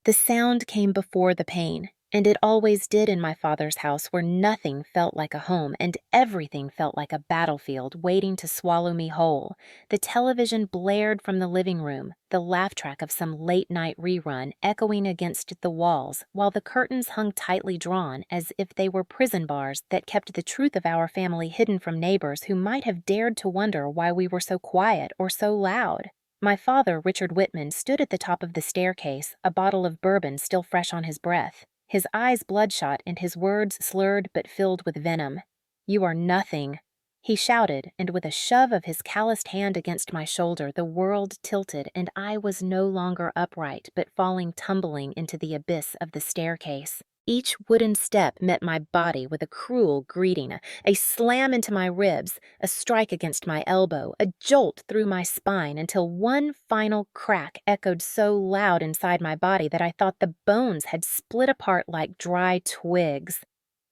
The sound came before the pain, and it always did in my father's house where nothing felt like a home and everything felt like a battlefield waiting to swallow me whole. The television blared from the living room, the laugh track of some late-night rerun echoing against the walls, while the curtains hung tightly drawn as if they were prison bars that kept the truth of our family hidden from neighbors who might have dared to wonder why we were so quiet or so loud. My father, Richard Whitman, stood at the top of the staircase, a bottle of bourbon still fresh on his breath, his eyes bloodshot and his words slurred but filled with venom. "You are nothing," he shouted, and with a shove of his calloused hand against my shoulder, the world tilted and I was no longer upright but falling tumbling into the abyss of the staircase. Each wooden step met my body with a cruel greeting, a slam into my ribs, a strike against my elbow, a jolt through my spine until one final crack echoed so loud inside my body that I thought the bones had split apart like dry twigs.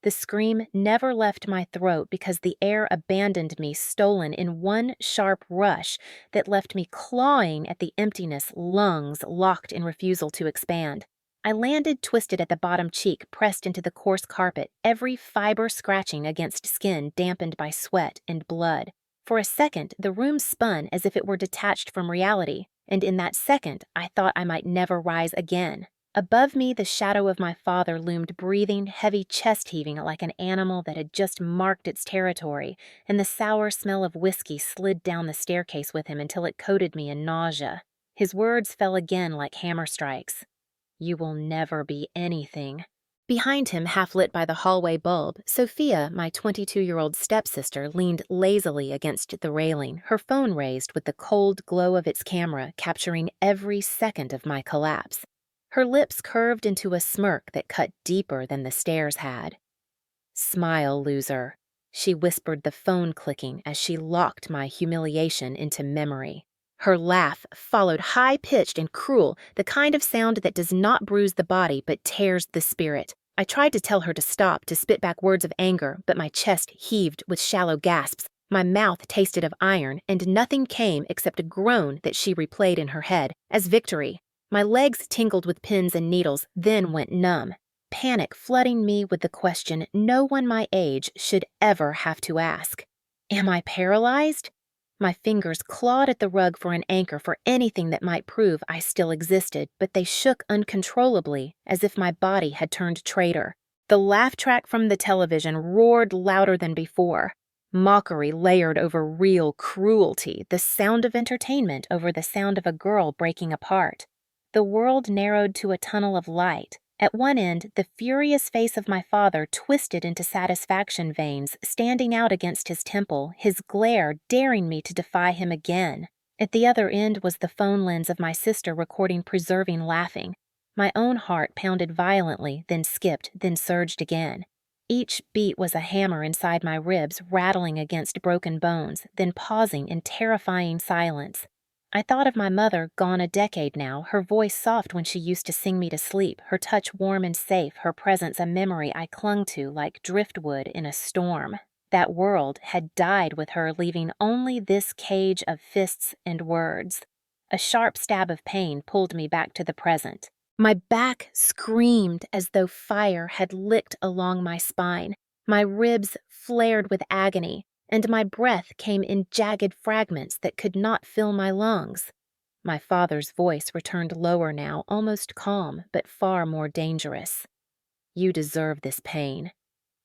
The scream never left my throat because the air abandoned me, stolen in one sharp rush that left me clawing at the emptiness, lungs locked in refusal to expand. I landed twisted at the bottom cheek, pressed into the coarse carpet, every fiber scratching against skin dampened by sweat and blood. For a second, the room spun as if it were detached from reality, and in that second, I thought I might never rise again. Above me, the shadow of my father loomed breathing, heavy chest-heaving like an animal that had just marked its territory, and the sour smell of whiskey slid down the staircase with him until it coated me in nausea. His words fell again like hammer strikes. "You will never be anything." Behind him, half lit by the hallway bulb, Sophia, my 22-year-old stepsister, leaned lazily against the railing, her phone raised with the cold glow of its camera capturing every second of my collapse. Her lips curved into a smirk that cut deeper than the stairs had. "Smile, loser," she whispered, the phone clicking as she locked my humiliation into memory. Her laugh followed, high-pitched and cruel, the kind of sound that does not bruise the body but tears the spirit. I tried to tell her to stop, to spit back words of anger, but my chest heaved with shallow gasps, my mouth tasted of iron, and nothing came except a groan that she replayed in her head as victory. My legs tingled with pins and needles, then went numb, panic flooding me with the question no one my age should ever have to ask. Am I paralyzed? My fingers clawed at the rug for an anchor for anything that might prove I still existed, but they shook uncontrollably, as if my body had turned traitor. The laugh track from the television roared louder than before. Mockery layered over real cruelty, the sound of entertainment over the sound of a girl breaking apart. The world narrowed to a tunnel of light. At one end, the furious face of my father twisted into satisfaction veins, standing out against his temple, his glare daring me to defy him again. At the other end was the phone lens of my sister recording preserving laughing. My own heart pounded violently, then skipped, then surged again. Each beat was a hammer inside my ribs, rattling against broken bones, then pausing in terrifying silence. I thought of my mother, gone a decade now, her voice soft when she used to sing me to sleep, her touch warm and safe, her presence a memory I clung to like driftwood in a storm. That world had died with her, leaving only this cage of fists and words. A sharp stab of pain pulled me back to the present. My back screamed as though fire had licked along my spine. My ribs flared with agony, and my breath came in jagged fragments that could not fill my lungs. My father's voice returned lower now, almost calm, but far more dangerous. "You deserve this pain."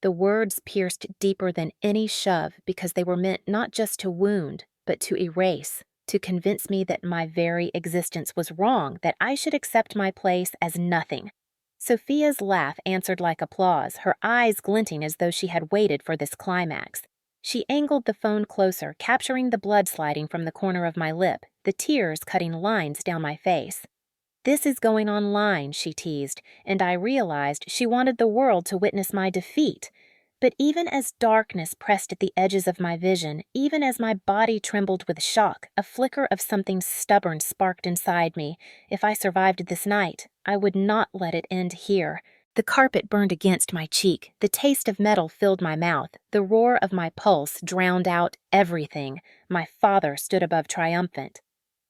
The words pierced deeper than any shove because they were meant not just to wound, but to erase, to convince me that my very existence was wrong, that I should accept my place as nothing. Sophia's laugh answered like applause, her eyes glinting as though she had waited for this climax. She angled the phone closer, capturing the blood sliding from the corner of my lip, the tears cutting lines down my face. "This is going online," she teased, and I realized she wanted the world to witness my defeat. But even as darkness pressed at the edges of my vision, even as my body trembled with shock, a flicker of something stubborn sparked inside me. If I survived this night, I would not let it end here. The carpet burned against my cheek, the taste of metal filled my mouth, the roar of my pulse drowned out everything. My father stood above triumphant.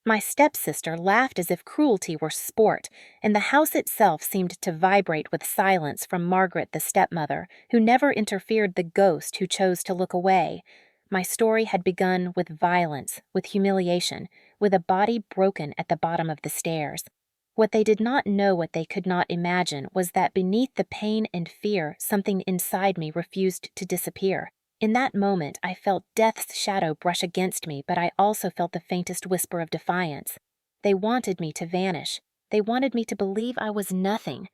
My stepsister laughed as if cruelty were sport, and the house itself seemed to vibrate with silence from Margaret the stepmother, who never interfered the ghost who chose to look away. My story had begun with violence, with humiliation, with a body broken at the bottom of the stairs. What they did not know, what they could not imagine, was that beneath the pain and fear, something inside me refused to disappear. In that moment, I felt death's shadow brush against me, but I also felt the faintest whisper of defiance. They wanted me to vanish. They wanted me to believe I was nothing.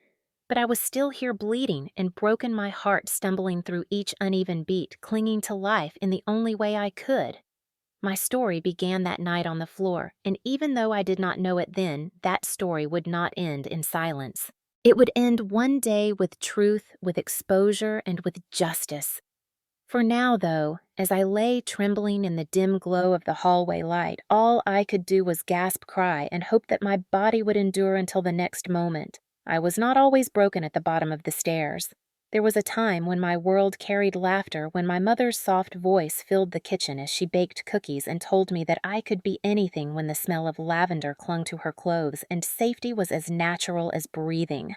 But I was still here bleeding and broken, my heart stumbling through each uneven beat, clinging to life in the only way I could. My story began that night on the floor, and even though I did not know it then, that story would not end in silence. It would end one day with truth, with exposure, and with justice. For now, though, as I lay trembling in the dim glow of the hallway light, all I could do was gasp, cry, and hope that my body would endure until the next moment. I was not always broken at the bottom of the stairs. There was a time when my world carried laughter, when my mother's soft voice filled the kitchen as she baked cookies and told me that I could be anything when the smell of lavender clung to her clothes and safety was as natural as breathing.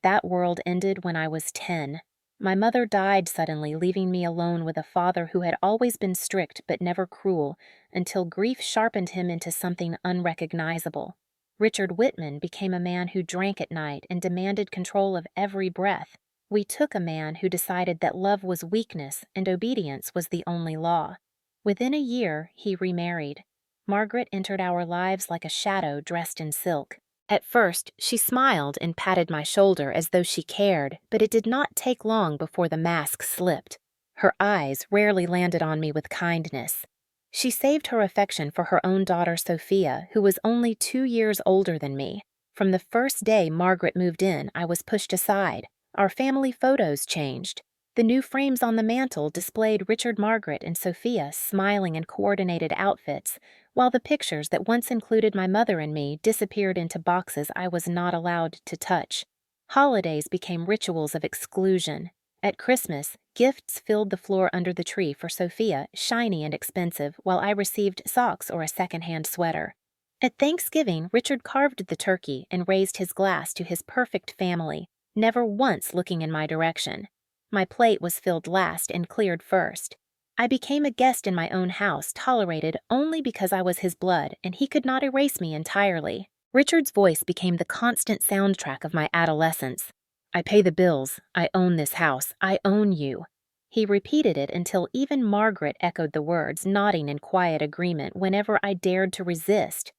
That world ended when I was 10. My mother died suddenly, leaving me alone with a father who had always been strict but never cruel, until grief sharpened him into something unrecognizable. Richard Whitman became a man who drank at night and demanded control of every breath. We took a man who decided that love was weakness and obedience was the only law. Within a year, he remarried. Margaret entered our lives like a shadow dressed in silk. At first, she smiled and patted my shoulder as though she cared, but it did not take long before the mask slipped. Her eyes rarely landed on me with kindness. She saved her affection for her own daughter Sophia, who was only 2 years older than me. From the first day Margaret moved in, I was pushed aside. Our family photos changed. The new frames on the mantel displayed Richard, Margaret, and Sophia smiling in coordinated outfits, while the pictures that once included my mother and me disappeared into boxes I was not allowed to touch. Holidays became rituals of exclusion. At Christmas, gifts filled the floor under the tree for Sophia, shiny and expensive, while I received socks or a second-hand sweater. At Thanksgiving, Richard carved the turkey and raised his glass to his perfect family, never once looking in my direction. My plate was filled last and cleared first. I became a guest in my own house, tolerated only because I was his blood, and he could not erase me entirely. Richard's voice became the constant soundtrack of my adolescence. I pay the bills. I own this house. I own you. He repeated it until even Margaret echoed the words, nodding in quiet agreement whenever I dared to resist.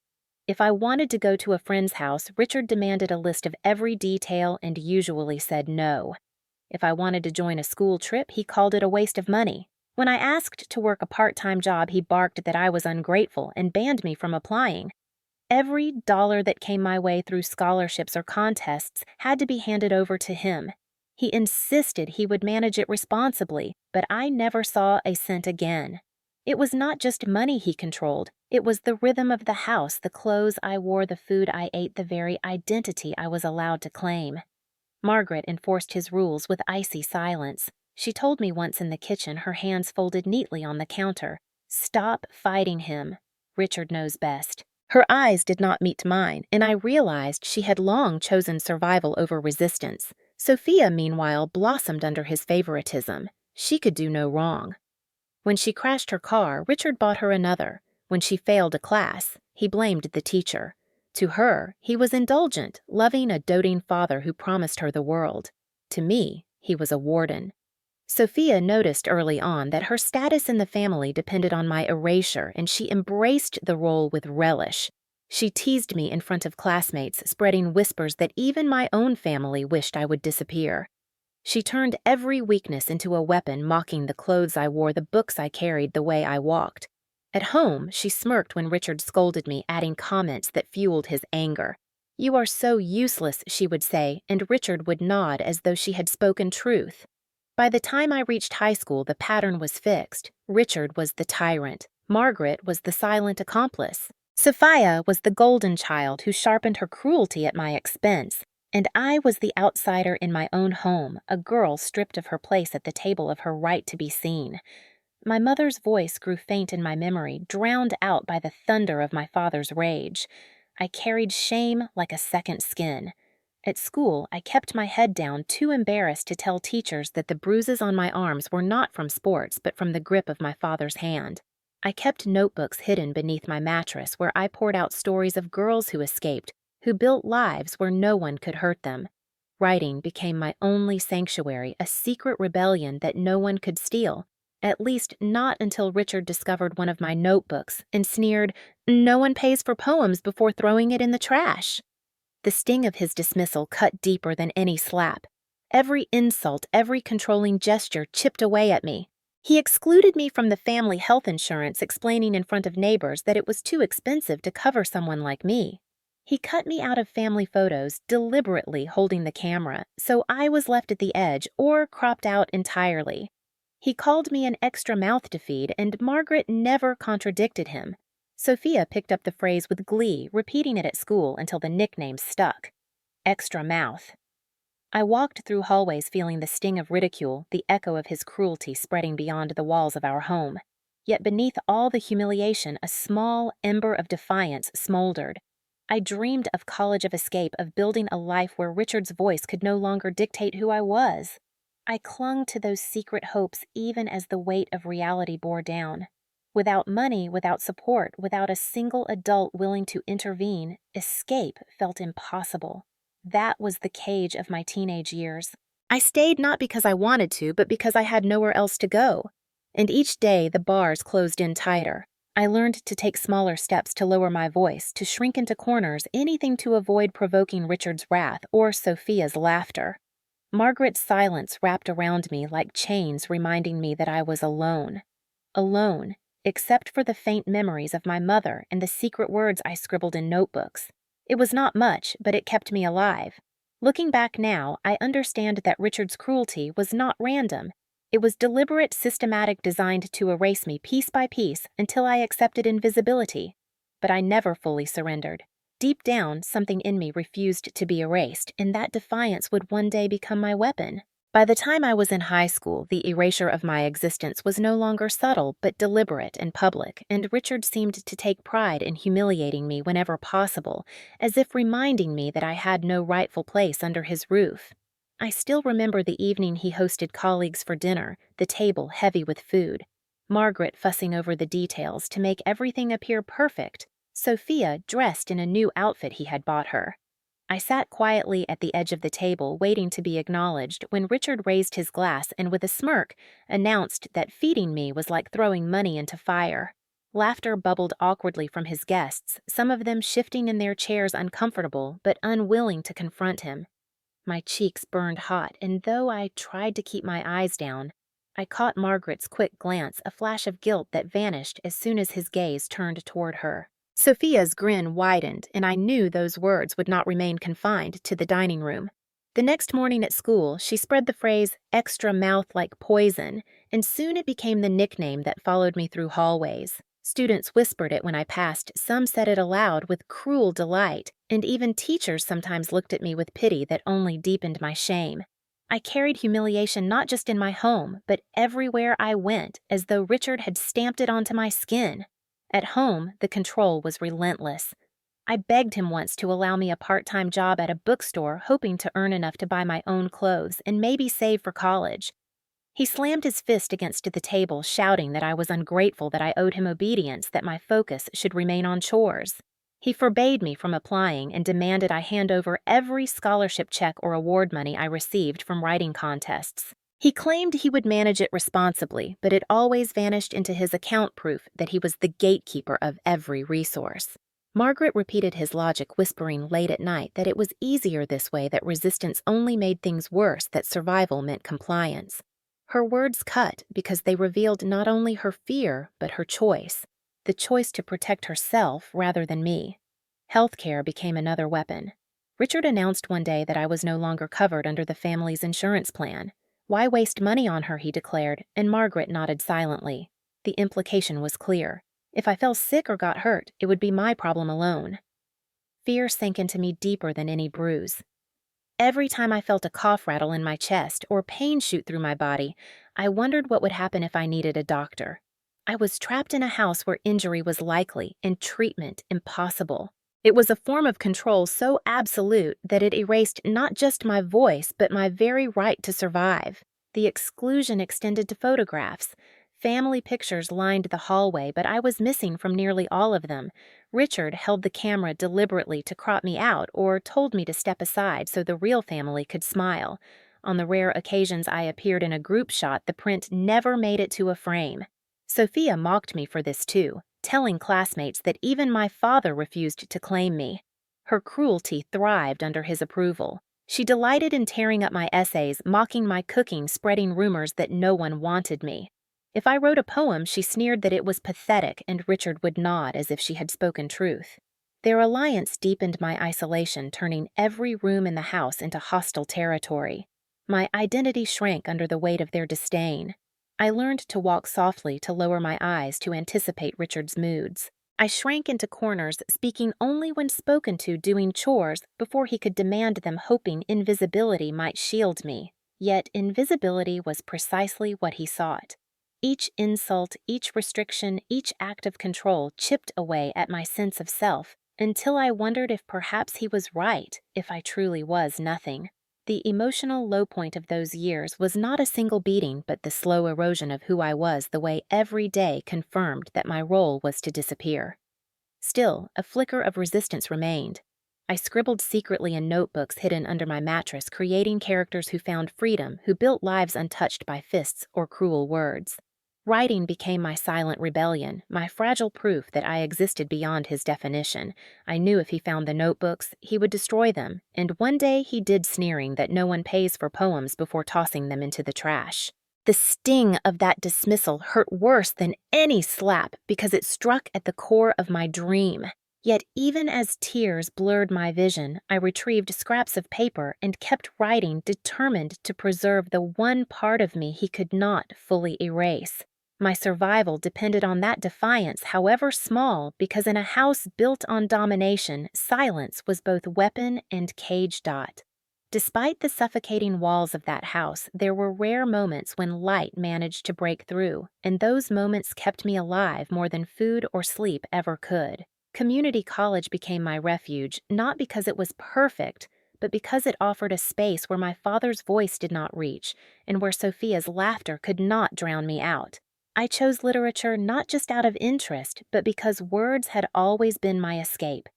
If I wanted to go to a friend's house, Richard demanded a list of every detail and usually said no. If I wanted to join a school trip, he called it a waste of money. When I asked to work a part-time job, he barked that I was ungrateful and banned me from applying. Every dollar that came my way through scholarships or contests had to be handed over to him. He insisted he would manage it responsibly, but I never saw a cent again. It was not just money he controlled. It was the rhythm of the house, the clothes I wore, the food I ate, the very identity I was allowed to claim. Margaret enforced his rules with icy silence. She told me once in the kitchen, her hands folded neatly on the counter, "Stop fighting him. Richard knows best." Her eyes did not meet mine, and I realized she had long chosen survival over resistance. Sophia, meanwhile, blossomed under his favoritism. She could do no wrong. When she crashed her car, Richard bought her another. When she failed a class, he blamed the teacher. To her, he was indulgent, loving a doting father who promised her the world. To me, he was a warden. Sophia noticed early on that her status in the family depended on my erasure, and she embraced the role with relish. She teased me in front of classmates, spreading whispers that even my own family wished I would disappear. She turned every weakness into a weapon, mocking the clothes I wore, the books I carried, the way I walked. At home, she smirked when Richard scolded me, adding comments that fueled his anger. "You are so useless," she would say, and Richard would nod as though she had spoken truth. By the time I reached high school, the pattern was fixed. Richard was the tyrant. Margaret was the silent accomplice. Sophia was the golden child who sharpened her cruelty at my expense. And I was the outsider in my own home, a girl stripped of her place at the table, of her right to be seen. My mother's voice grew faint in my memory, drowned out by the thunder of my father's rage. I carried shame like a second skin. At school, I kept my head down, too embarrassed to tell teachers that the bruises on my arms were not from sports but from the grip of my father's hand. I kept notebooks hidden beneath my mattress where I poured out stories of girls who escaped, who built lives where no one could hurt them. Writing became my only sanctuary, a secret rebellion that no one could steal. At least not until Richard discovered one of my notebooks and sneered, "No one pays for poems before throwing it in the trash." The sting of his dismissal cut deeper than any slap. Every insult, every controlling gesture chipped away at me. He excluded me from the family health insurance, explaining in front of neighbors that it was too expensive to cover someone like me. He cut me out of family photos, deliberately holding the camera, so I was left at the edge or cropped out entirely. He called me an extra mouth to feed, and Margaret never contradicted him. Sophia picked up the phrase with glee, repeating it at school until the nickname stuck. Extra mouth. I walked through hallways feeling the sting of ridicule, the echo of his cruelty spreading beyond the walls of our home. Yet beneath all the humiliation, a small ember of defiance smoldered. I dreamed of college of escape, of building a life where Richard's voice could no longer dictate who I was. I clung to those secret hopes even as the weight of reality bore down. Without money, without support, without a single adult willing to intervene, escape felt impossible. That was the cage of my teenage years. I stayed not because I wanted to, but because I had nowhere else to go. And each day the bars closed in tighter. I learned to take smaller steps to lower my voice, to shrink into corners, anything to avoid provoking Richard's wrath or Sophia's laughter. Margaret's silence wrapped around me like chains, reminding me that I was alone. Alone, except for the faint memories of my mother and the secret words I scribbled in notebooks. It was not much, but it kept me alive. Looking back now, I understand that Richard's cruelty was not random. It was deliberate, systematic, designed to erase me piece by piece until I accepted invisibility. But I never fully surrendered. Deep down, something in me refused to be erased, and that defiance would one day become my weapon. By the time I was in high school, the erasure of my existence was no longer subtle but deliberate and public, and Richard seemed to take pride in humiliating me whenever possible, as if reminding me that I had no rightful place under his roof. I still remember the evening he hosted colleagues for dinner, the table heavy with food, Margaret fussing over the details to make everything appear perfect, Sophia dressed in a new outfit he had bought her. I sat quietly at the edge of the table, waiting to be acknowledged, when Richard raised his glass and with a smirk announced that feeding me was like throwing money into fire. Laughter bubbled awkwardly from his guests, some of them shifting in their chairs uncomfortable but unwilling to confront him. My cheeks burned hot, and though I tried to keep my eyes down, I caught Margaret's quick glance, a flash of guilt that vanished as soon as his gaze turned toward her. Sophia's grin widened, and I knew those words would not remain confined to the dining room. The next morning at school, she spread the phrase, "extra mouth like poison," and soon it became the nickname that followed me through hallways. Students whispered it when I passed, some said it aloud with cruel delight, and even teachers sometimes looked at me with pity that only deepened my shame. I carried humiliation not just in my home, but everywhere I went, as though Richard had stamped it onto my skin. At home, the control was relentless. I begged him once to allow me a part-time job at a bookstore, hoping to earn enough to buy my own clothes and maybe save for college. He slammed his fist against the table, shouting that I was ungrateful, that I owed him obedience, that my focus should remain on chores. He forbade me from applying and demanded I hand over every scholarship check or award money I received from writing contests. He claimed he would manage it responsibly, but it always vanished into his account proof that he was the gatekeeper of every resource. Margaret repeated his logic, whispering late at night that it was easier this way, that resistance only made things worse, that survival meant compliance. Her words cut because they revealed not only her fear, but her choice. The choice to protect herself rather than me. Healthcare became another weapon. Richard announced one day that I was no longer covered under the family's insurance plan. Why waste money on her, he declared, and Margaret nodded silently. The implication was clear. If I fell sick or got hurt, it would be my problem alone. Fear sank into me deeper than any bruise. Every time I felt a cough rattle in my chest or pain shoot through my body, I wondered what would happen if I needed a doctor. I was trapped in a house where injury was likely and treatment impossible. It was a form of control so absolute that it erased not just my voice but my very right to survive. The exclusion extended to photographs. Family pictures lined the hallway, but I was missing from nearly all of them. Richard held the camera deliberately to crop me out or told me to step aside so the real family could smile. On the rare occasions I appeared in a group shot, the print never made it to a frame. Sophia mocked me for this too, telling classmates that even my father refused to claim me. Her cruelty thrived under his approval. She delighted in tearing up my essays, mocking my cooking, spreading rumors that no one wanted me. If I wrote a poem, she sneered that it was pathetic, and Richard would nod as if she had spoken truth. Their alliance deepened my isolation, turning every room in the house into hostile territory. My identity shrank under the weight of their disdain. I learned to walk softly, to lower my eyes, to anticipate Richard's moods. I shrank into corners, speaking only when spoken to, doing chores, before he could demand them, hoping invisibility might shield me. Yet invisibility was precisely what he sought. Each insult, each restriction, each act of control chipped away at my sense of self, until I wondered if perhaps he was right, if I truly was nothing. The emotional low point of those years was not a single beating, but the slow erosion of who I was, the way every day confirmed that my role was to disappear. Still, a flicker of resistance remained. I scribbled secretly in notebooks hidden under my mattress, creating characters who found freedom, who built lives untouched by fists or cruel words. Writing became my silent rebellion, my fragile proof that I existed beyond his definition. I knew if he found the notebooks, he would destroy them, and one day he did, sneering that no one pays for poems before tossing them into the trash. The sting of that dismissal hurt worse than any slap because it struck at the core of my dream. Yet even as tears blurred my vision, I retrieved scraps of paper and kept writing, determined to preserve the one part of me he could not fully erase. My survival depended on that defiance, however small, because in a house built on domination, silence was both weapon and cage. Despite the suffocating walls of that house, there were rare moments when light managed to break through, and those moments kept me alive more than food or sleep ever could. Community college became my refuge, not because it was perfect, but because it offered a space where my father's voice did not reach, and where Sophia's laughter could not drown me out. I chose literature not just out of interest, but because words had always been my escape.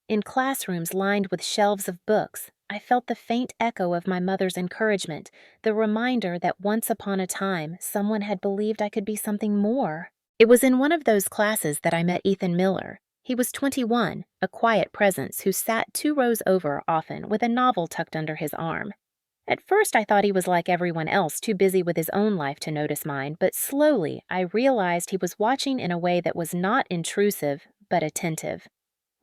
In classrooms lined with shelves of books, I felt the faint echo of my mother's encouragement, the reminder that once upon a time someone had believed I could be something more. It was in one of those classes that I met Ethan Miller. He was 21, a quiet presence who sat 2 rows over often with a novel tucked under his arm. At first I thought he was like everyone else, too busy with his own life to notice mine, but slowly I realized he was watching in a way that was not intrusive, but attentive.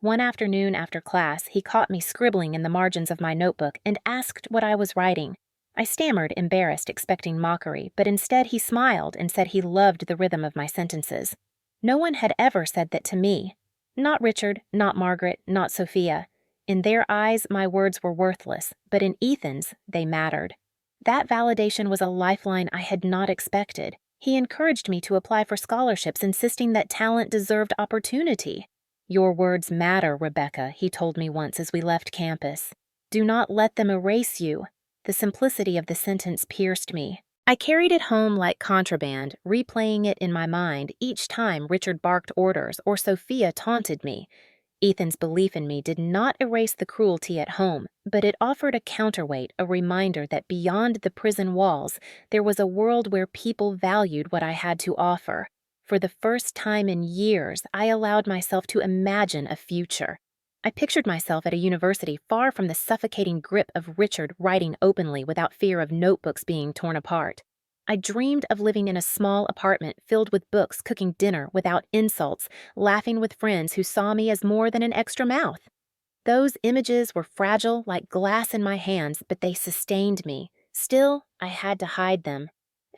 One afternoon after class, he caught me scribbling in the margins of my notebook and asked what I was writing. I stammered, embarrassed, expecting mockery, but instead he smiled and said he loved the rhythm of my sentences. No one had ever said that to me. Not Richard, not Margaret, not Sophia. In their eyes, my words were worthless, but in Ethan's, they mattered. That validation was a lifeline I had not expected. He encouraged me to apply for scholarships, insisting that talent deserved opportunity. "Your words matter, Rebecca," he told me once as we left campus. "Do not let them erase you." The simplicity of the sentence pierced me. I carried it home like contraband, replaying it in my mind each time Richard barked orders or Sophia taunted me. Ethan's belief in me did not erase the cruelty at home, but it offered a counterweight, a reminder that beyond the prison walls, there was a world where people valued what I had to offer. For the first time in years, I allowed myself to imagine a future. I pictured myself at a university far from the suffocating grip of Richard, writing openly without fear of notebooks being torn apart. I dreamed of living in a small apartment filled with books, cooking dinner without insults, laughing with friends who saw me as more than an extra mouth. Those images were fragile like glass in my hands, but they sustained me. Still, I had to hide them.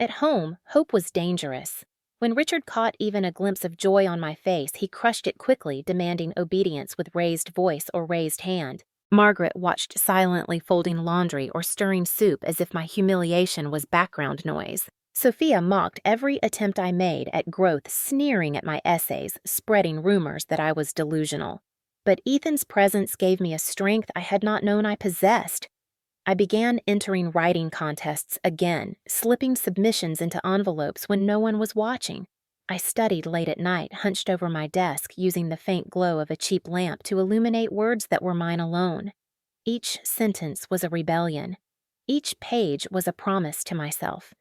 At home, hope was dangerous. When Richard caught even a glimpse of joy on my face, he crushed it quickly, demanding obedience with raised voice or raised hand. Margaret watched silently folding laundry or stirring soup as if my humiliation was background noise. Sophia mocked every attempt I made at growth, sneering at my essays, spreading rumors that I was delusional. But Ethan's presence gave me a strength I had not known I possessed. I began entering writing contests again, slipping submissions into envelopes when no one was watching. I studied late at night, hunched over my desk, using the faint glow of a cheap lamp to illuminate words that were mine alone. Each sentence was a rebellion. Each page was a promise to myself.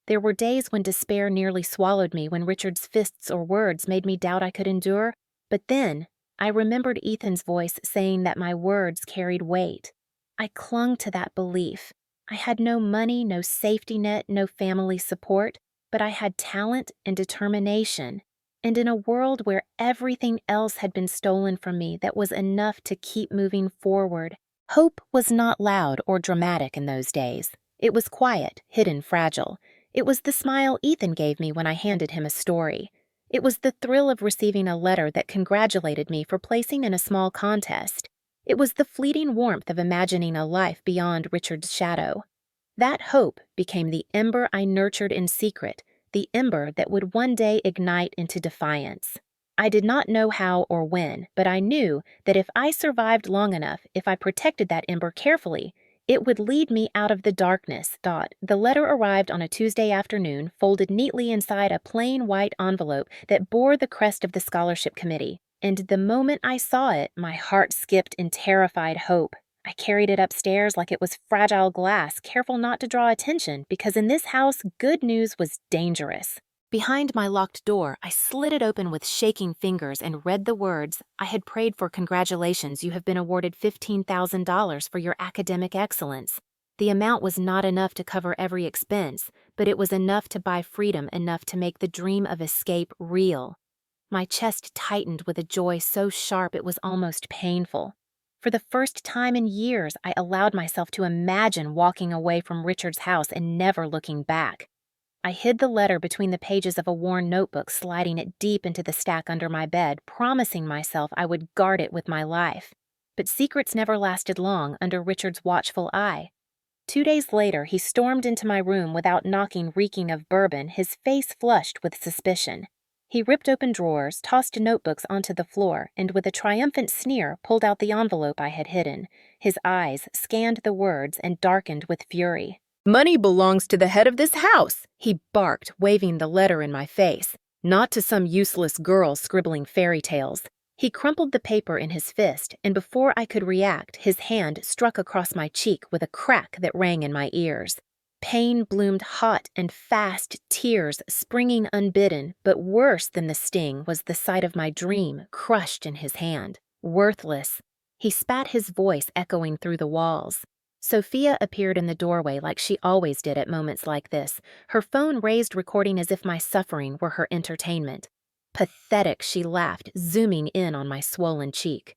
There were days when despair nearly swallowed me, when Richard's fists or words made me doubt I could endure, but then I remembered Ethan's voice saying that my words carried weight. I clung to that belief. I had no money, no safety net, no family support, but I had talent and determination. And in a world where everything else had been stolen from me, that was enough to keep moving forward. Hope was not loud or dramatic in those days. It was quiet, hidden, fragile. It was the smile Ethan gave me when I handed him a story. It was the thrill of receiving a letter that congratulated me for placing in a small contest. It was the fleeting warmth of imagining a life beyond Richard's shadow. That hope became the ember I nurtured in secret, the ember that would one day ignite into defiance. I did not know how or when, but I knew that if I survived long enough, if I protected that ember carefully, it would lead me out of the darkness. The letter arrived on a Tuesday afternoon, folded neatly inside a plain white envelope that bore the crest of the scholarship committee. And the moment I saw it, my heart skipped in terrified hope. I carried it upstairs like it was fragile glass, careful not to draw attention, because in this house, good news was dangerous. Behind my locked door, I slid it open with shaking fingers and read the words, "I had prayed for congratulations. You have been awarded $15,000 for your academic excellence." The amount was not enough to cover every expense, but it was enough to buy freedom, enough to make the dream of escape real. My chest tightened with a joy so sharp it was almost painful. For the first time in years, I allowed myself to imagine walking away from Richard's house and never looking back. I hid the letter between the pages of a worn notebook, sliding it deep into the stack under my bed, promising myself I would guard it with my life. But secrets never lasted long under Richard's watchful eye. 2 days later, he stormed into my room without knocking, reeking of bourbon, his face flushed with suspicion. He ripped open drawers, tossed notebooks onto the floor, and with a triumphant sneer pulled out the envelope I had hidden. His eyes scanned the words and darkened with fury. "Money belongs to the head of this house," he barked, waving the letter in my face. "Not to some useless girl scribbling fairy tales." He crumpled the paper in his fist, and before I could react, his hand struck across my cheek with a crack that rang in my ears. Pain bloomed hot and fast, tears springing unbidden, but worse than the sting was the sight of my dream crushed in his hand. Worthless. He spat, his voice echoing through the walls. Sophia appeared in the doorway like she always did at moments like this, her phone raised, recording as if my suffering were her entertainment. Pathetic, she laughed, zooming in on my swollen cheek.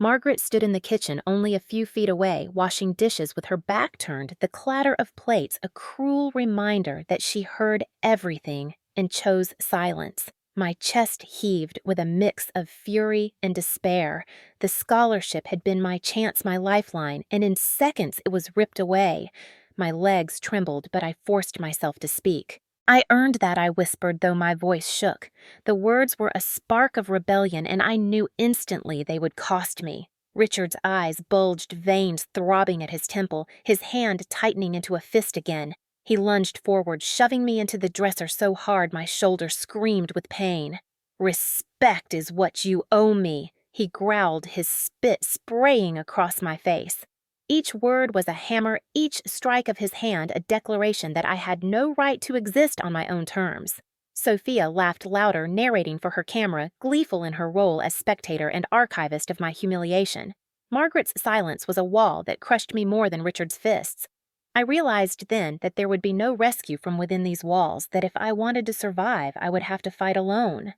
Margaret stood in the kitchen only a few feet away, washing dishes with her back turned, the clatter of plates a cruel reminder that she heard everything and chose silence. My chest heaved with a mix of fury and despair. The scholarship had been my chance, my lifeline, and in seconds it was ripped away. My legs trembled, but I forced myself to speak. "I earned that," I whispered, though my voice shook. The words were a spark of rebellion, and I knew instantly they would cost me. Richard's eyes bulged, veins throbbing at his temple, his hand tightening into a fist again. He lunged forward, shoving me into the dresser so hard my shoulder screamed with pain. "Respect is what you owe me," he growled, his spit spraying across my face. Each word was a hammer, each strike of his hand a declaration that I had no right to exist on my own terms. Sophia laughed louder, narrating for her camera, gleeful in her role as spectator and archivist of my humiliation. Margaret's silence was a wall that crushed me more than Richard's fists. I realized then that there would be no rescue from within these walls, that if I wanted to survive, I would have to fight alone.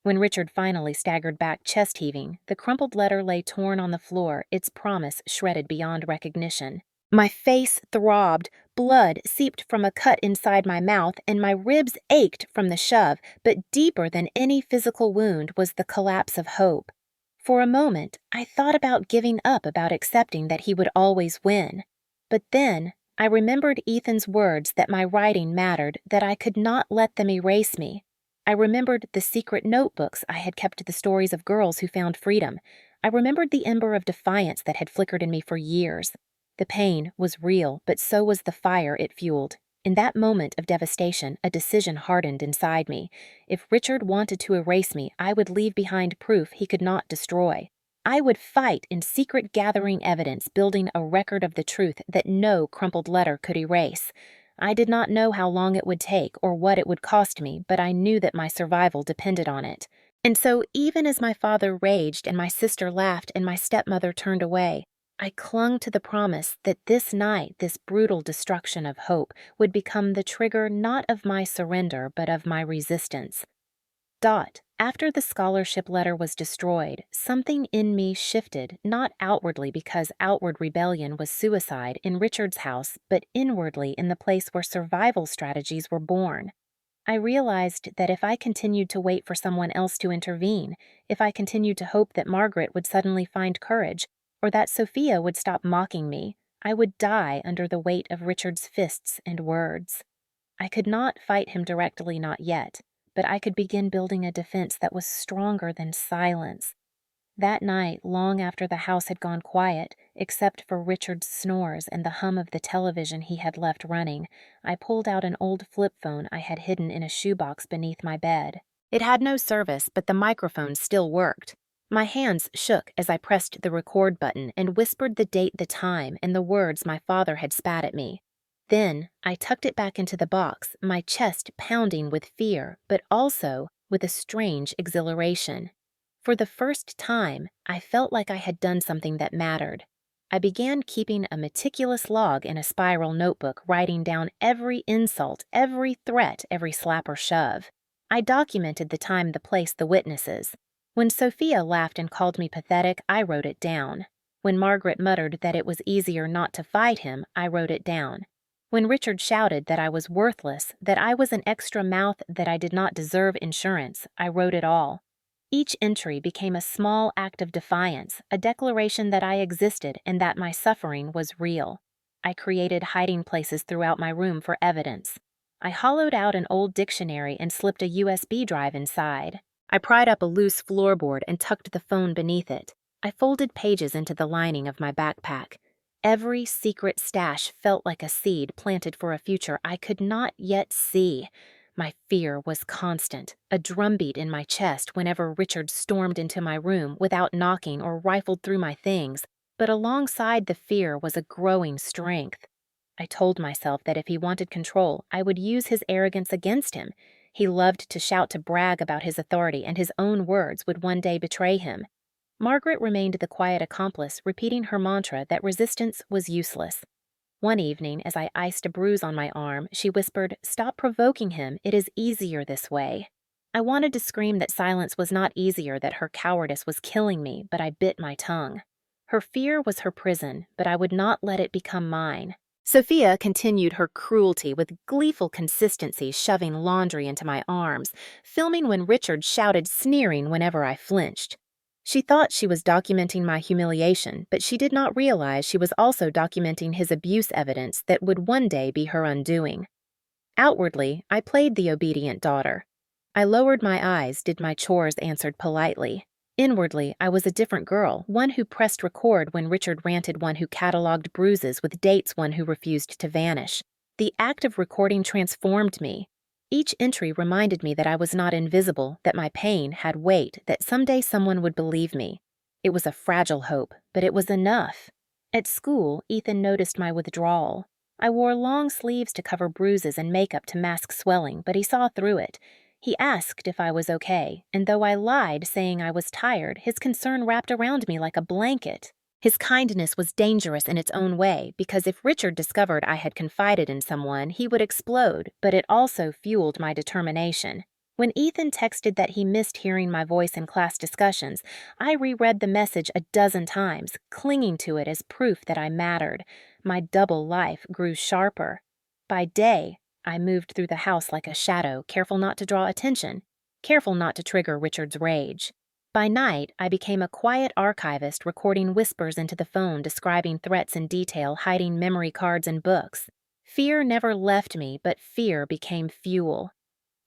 When Richard finally staggered back, chest heaving, the crumpled letter lay torn on the floor, its promise shredded beyond recognition. My face throbbed, blood seeped from a cut inside my mouth, and my ribs ached from the shove, but deeper than any physical wound was the collapse of hope. For a moment, I thought about giving up, about accepting that he would always win. But then, I remembered Ethan's words that my writing mattered, that I could not let them erase me. I remembered the secret notebooks I had kept the stories of girls who found freedom. I remembered the ember of defiance that had flickered in me for years. The pain was real, but so was the fire it fueled. In that moment of devastation, a decision hardened inside me. If Richard wanted to erase me, I would leave behind proof he could not destroy. I would fight in secret, gathering evidence, building a record of the truth that no crumpled letter could erase. I did not know how long it would take or what it would cost me, but I knew that my survival depended on it. And so, even as my father raged and my sister laughed and my stepmother turned away, I clung to the promise that this night, this brutal destruction of hope, would become the trigger not of my surrender, but of my resistance. After the scholarship letter was destroyed, something in me shifted, not outwardly because outward rebellion was suicide in Richard's house, but inwardly in the place where survival strategies were born. I realized that if I continued to wait for someone else to intervene, if I continued to hope that Margaret would suddenly find courage, or that Sophia would stop mocking me, I would die under the weight of Richard's fists and words. I could not fight him directly, not yet, but I could begin building a defense that was stronger than silence. That night, long after the house had gone quiet, except for Richard's snores and the hum of the television he had left running, I pulled out an old flip phone I had hidden in a shoebox beneath my bed. It had no service, but the microphone still worked. My hands shook as I pressed the record button and whispered the date, the time, and the words my father had spat at me. Then I tucked it back into the box, my chest pounding with fear, but also with a strange exhilaration. For the first time, I felt like I had done something that mattered. I began keeping a meticulous log in a spiral notebook, writing down every insult, every threat, every slap or shove. I documented the time, the place, the witnesses. When Sophia laughed and called me pathetic, I wrote it down. When Margaret muttered that it was easier not to fight him, I wrote it down. When Richard shouted that I was worthless, that I was an extra mouth, that I did not deserve insurance, I wrote it all. Each entry became a small act of defiance, a declaration that I existed and that my suffering was real. I created hiding places throughout my room for evidence. I hollowed out an old dictionary and slipped a USB drive inside. I pried up a loose floorboard and tucked the phone beneath it. I folded pages into the lining of my backpack. Every secret stash felt like a seed planted for a future I could not yet see. My fear was constant, a drumbeat in my chest whenever Richard stormed into my room without knocking or rifled through my things, but alongside the fear was a growing strength. I told myself that if he wanted control, I would use his arrogance against him. He loved to shout, to brag about his authority, and his own words would one day betray him. Margaret remained the quiet accomplice, repeating her mantra that resistance was useless. One evening, as I iced a bruise on my arm, she whispered, "Stop provoking him. It is easier this way." I wanted to scream that silence was not easier, that her cowardice was killing me, but I bit my tongue. Her fear was her prison, but I would not let it become mine. Sophia continued her cruelty with gleeful consistency, shoving laundry into my arms, filming when Richard shouted, sneering whenever I flinched. She thought she was documenting my humiliation, but she did not realize she was also documenting his abuse evidence that would one day be her undoing. Outwardly, I played the obedient daughter. I lowered my eyes, did my chores, answered politely. Inwardly, I was a different girl, one who pressed record when Richard ranted, one who cataloged bruises with dates, one who refused to vanish. The act of recording transformed me. Each entry reminded me that I was not invisible, that my pain had weight, that someday someone would believe me. It was a fragile hope, but it was enough. At school, Ethan noticed my withdrawal. I wore long sleeves to cover bruises and makeup to mask swelling, but he saw through it. He asked if I was okay, and though I lied, saying I was tired, his concern wrapped around me like a blanket. His kindness was dangerous in its own way, because if Richard discovered I had confided in someone, he would explode, but it also fueled my determination. When Ethan texted that he missed hearing my voice in class discussions, I reread the message a dozen times, clinging to it as proof that I mattered. My double life grew sharper. By day, I moved through the house like a shadow, careful not to draw attention, careful not to trigger Richard's rage. By night, I became a quiet archivist recording whispers into the phone describing threats in detail, hiding memory cards and books. Fear never left me, but fear became fuel.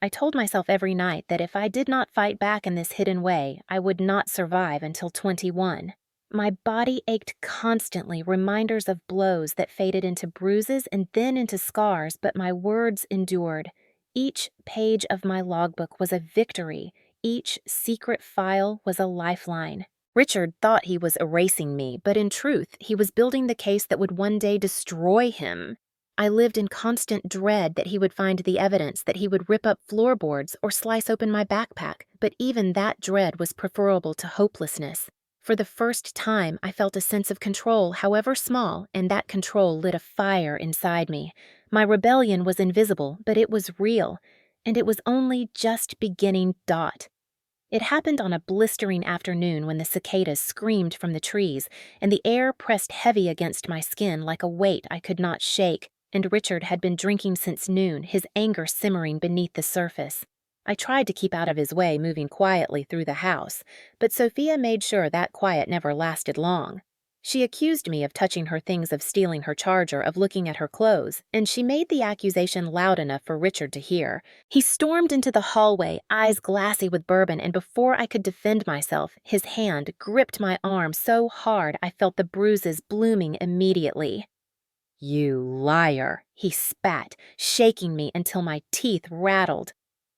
I told myself every night that if I did not fight back in this hidden way, I would not survive until 21. My body ached constantly, reminders of blows that faded into bruises and then into scars, but my words endured. Each page of my logbook was a victory. Each secret file was a lifeline. Richard thought he was erasing me, but in truth, he was building the case that would one day destroy him. I lived in constant dread that he would find the evidence, that he would rip up floorboards or slice open my backpack, but even that dread was preferable to hopelessness. For the first time, I felt a sense of control, however small, and that control lit a fire inside me. My rebellion was invisible, but it was real, and it was only just beginning. It happened on a blistering afternoon when the cicadas screamed from the trees, and the air pressed heavy against my skin like a weight I could not shake, and Richard had been drinking since noon, his anger simmering beneath the surface. I tried to keep out of his way, moving quietly through the house, but Sophia made sure that quiet never lasted long. She accused me of touching her things, of stealing her charger, of looking at her clothes, and she made the accusation loud enough for Richard to hear. He stormed into the hallway, eyes glassy with bourbon, and before I could defend myself, his hand gripped my arm so hard I felt the bruises blooming immediately. "You liar," he spat, shaking me until my teeth rattled.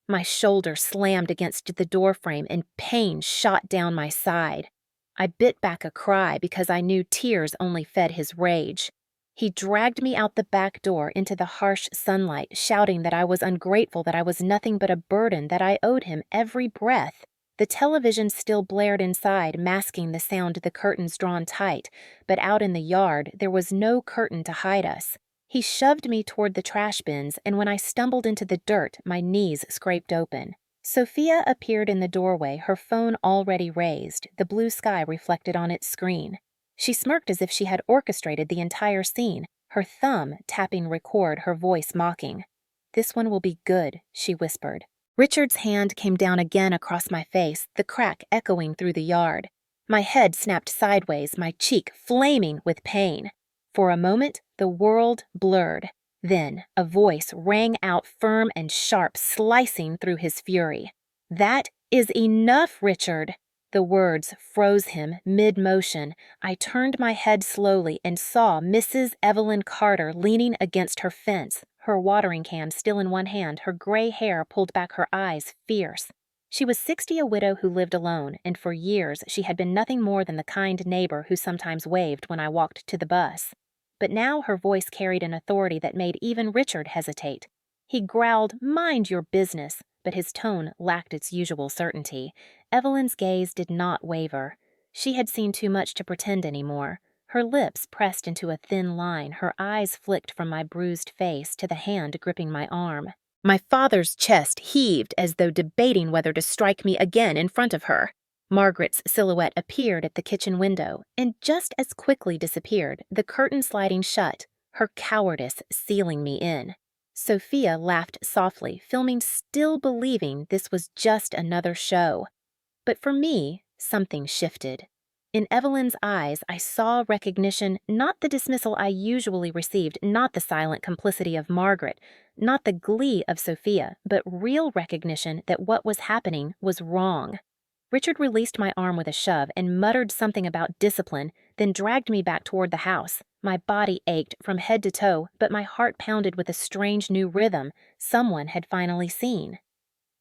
My shoulder slammed against the doorframe and pain shot down my side. I bit back a cry because I knew tears only fed his rage. He dragged me out the back door into the harsh sunlight, shouting that I was ungrateful, that I was nothing but a burden, that I owed him every breath. The television still blared inside, masking the sound of the curtains drawn tight, but out in the yard there was no curtain to hide us. He shoved me toward the trash bins, and when I stumbled into the dirt, my knees scraped open. Sophia appeared in the doorway, her phone already raised, the blue sky reflected on its screen. She smirked as if she had orchestrated the entire scene, her thumb tapping record, her voice mocking. "This one will be good," she whispered. Richard's hand came down again across my face, the crack echoing through the yard. My head snapped sideways, my cheek flaming with pain. For a moment, the world blurred. Then, a voice rang out firm and sharp, slicing through his fury. "That is enough, Richard!" The words froze him mid-motion. I turned my head slowly and saw Mrs. Evelyn Carter leaning against her fence, her watering can still in one hand, her gray hair pulled back, her eyes fierce. She was 60, a widow who lived alone, and for years she had been nothing more than the kind neighbor who sometimes waved when I walked to the bus. But now her voice carried an authority that made even Richard hesitate. He growled, "Mind your business," but his tone lacked its usual certainty. Evelyn's gaze did not waver. She had seen too much to pretend anymore. Her lips pressed into a thin line, her eyes flicked from my bruised face to the hand gripping my arm. My father's chest heaved as though debating whether to strike me again in front of her. Margaret's silhouette appeared at the kitchen window, and just as quickly disappeared, the curtain sliding shut, her cowardice sealing me in. Sophia laughed softly, filming, still believing this was just another show. But for me, something shifted. In Evelyn's eyes, I saw recognition, not the dismissal I usually received, not the silent complicity of Margaret, not the glee of Sophia, but real recognition that what was happening was wrong. Richard released my arm with a shove and muttered something about discipline, then dragged me back toward the house. My body ached from head to toe, but my heart pounded with a strange new rhythm someone had finally seen.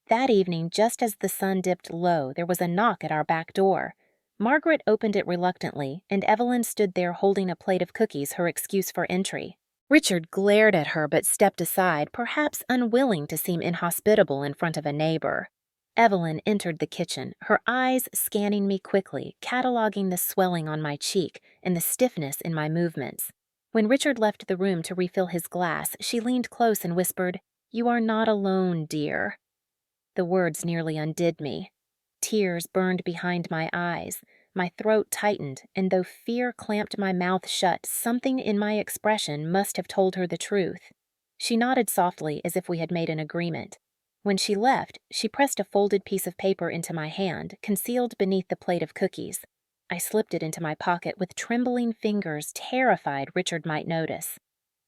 That evening, just as the sun dipped low, there was a knock at our back door. Margaret opened it reluctantly, and Evelyn stood there holding a plate of cookies, her excuse for entry. Richard glared at her but stepped aside, perhaps unwilling to seem inhospitable in front of a neighbor. Evelyn entered the kitchen, her eyes scanning me quickly, cataloging the swelling on my cheek and the stiffness in my movements. When Richard left the room to refill his glass, she leaned close and whispered, "You are not alone, dear." The words nearly undid me. Tears burned behind my eyes. My throat tightened, and though fear clamped my mouth shut, something in my expression must have told her the truth. She nodded softly as if we had made an agreement. When she left, she pressed a folded piece of paper into my hand, concealed beneath the plate of cookies. I slipped it into my pocket with trembling fingers, terrified Richard might notice.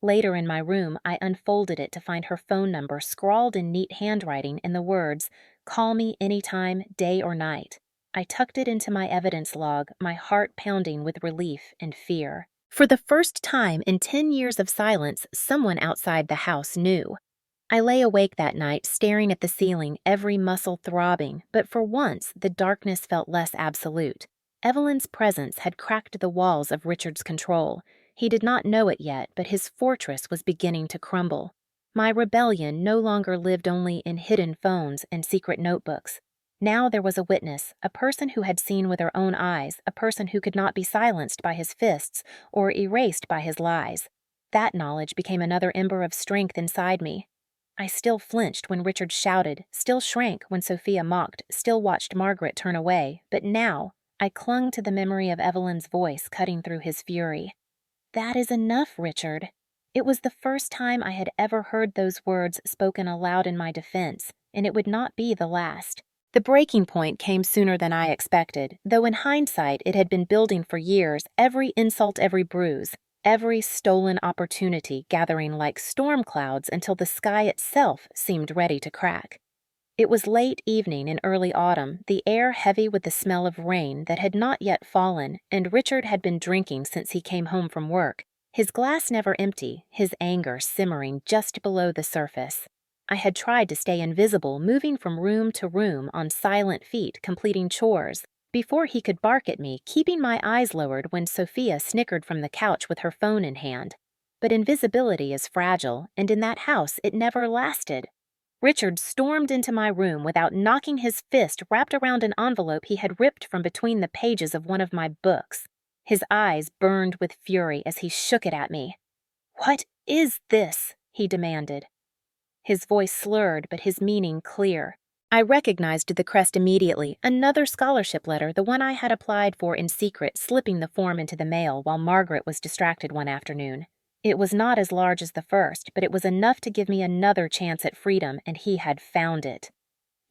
Later in my room, I unfolded it to find her phone number scrawled in neat handwriting and the words, "Call me anytime, day or night." I tucked it into my evidence log, my heart pounding with relief and fear. For the first time in 10 years of silence, someone outside the house knew. I lay awake that night, staring at the ceiling, every muscle throbbing, but for once the darkness felt less absolute. Evelyn's presence had cracked the walls of Richard's control. He did not know it yet, but his fortress was beginning to crumble. My rebellion no longer lived only in hidden phones and secret notebooks. Now there was a witness, a person who had seen with her own eyes, a person who could not be silenced by his fists or erased by his lies. That knowledge became another ember of strength inside me. I still flinched when Richard shouted, still shrank when Sophia mocked, still watched Margaret turn away, but now I clung to the memory of Evelyn's voice cutting through his fury. "That is enough, Richard." It was the first time I had ever heard those words spoken aloud in my defense, and it would not be the last. The breaking point came sooner than I expected, though in hindsight it had been building for years, every insult, every bruise, every stolen opportunity gathering like storm clouds until the sky itself seemed ready to crack. It was late evening in early autumn, the air heavy with the smell of rain that had not yet fallen, and Richard had been drinking since he came home from work, his glass never empty, his anger simmering just below the surface. I had tried to stay invisible, moving from room to room on silent feet, completing chores, before he could bark at me, keeping my eyes lowered when Sophia snickered from the couch with her phone in hand. But invisibility is fragile, and in that house it never lasted. Richard stormed into my room without knocking his fist wrapped around an envelope he had ripped from between the pages of one of my books. His eyes burned with fury as he shook it at me. "What is this?" he demanded. His voice slurred, but his meaning clear. I recognized the crest immediately, another scholarship letter, the one I had applied for in secret, slipping the form into the mail while Margaret was distracted one afternoon. It was not as large as the first, but it was enough to give me another chance at freedom, and he had found it.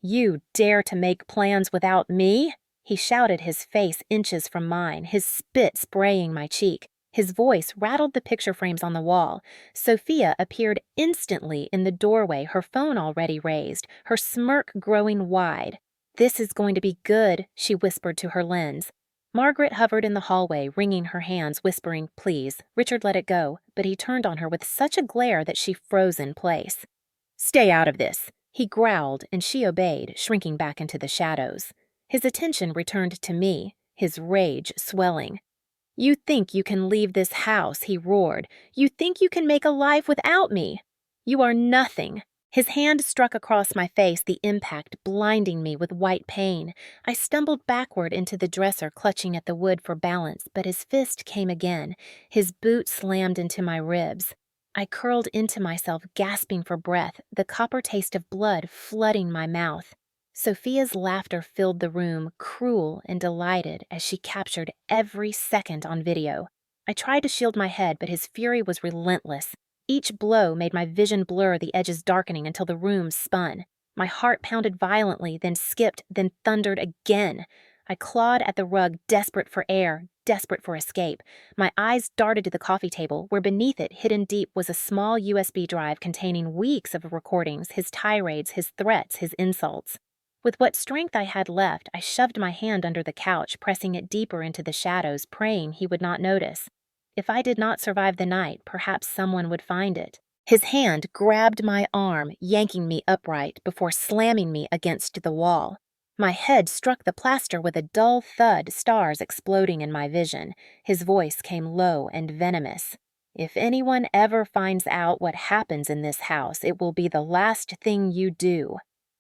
"You dare to make plans without me?" He shouted, his face inches from mine, his spit spraying my cheek. His voice rattled the picture frames on the wall. Sophia appeared instantly in the doorway, her phone already raised, her smirk growing wide. "This is going to be good," she whispered to her lens. Margaret hovered in the hallway, wringing her hands, whispering, "Please." Richard let it go, but he turned on her with such a glare that she froze in place. "Stay out of this," he growled, and she obeyed, shrinking back into the shadows. His attention returned to me, his rage swelling. "You think you can leave this house," he roared. "You think you can make a life without me. You are nothing." His hand struck across my face, the impact blinding me with white pain. I stumbled backward into the dresser, clutching at the wood for balance, but his fist came again. His boot slammed into my ribs. I curled into myself, gasping for breath, the copper taste of blood flooding my mouth. Sophia's laughter filled the room, cruel and delighted, as she captured every second on video. I tried to shield my head, but his fury was relentless. Each blow made my vision blur, the edges darkening until the room spun. My heart pounded violently, then skipped, then thundered again. I clawed at the rug, desperate for air, desperate for escape. My eyes darted to the coffee table, where beneath it, hidden deep, was a small USB drive containing weeks of recordings, his tirades, his threats, his insults. With what strength I had left, I shoved my hand under the couch, pressing it deeper into the shadows, praying he would not notice. If I did not survive the night, perhaps someone would find it. His hand grabbed my arm, yanking me upright before slamming me against the wall. My head struck the plaster with a dull thud, stars exploding in my vision. His voice came low and venomous. "If anyone ever finds out what happens in this house, it will be the last thing you do."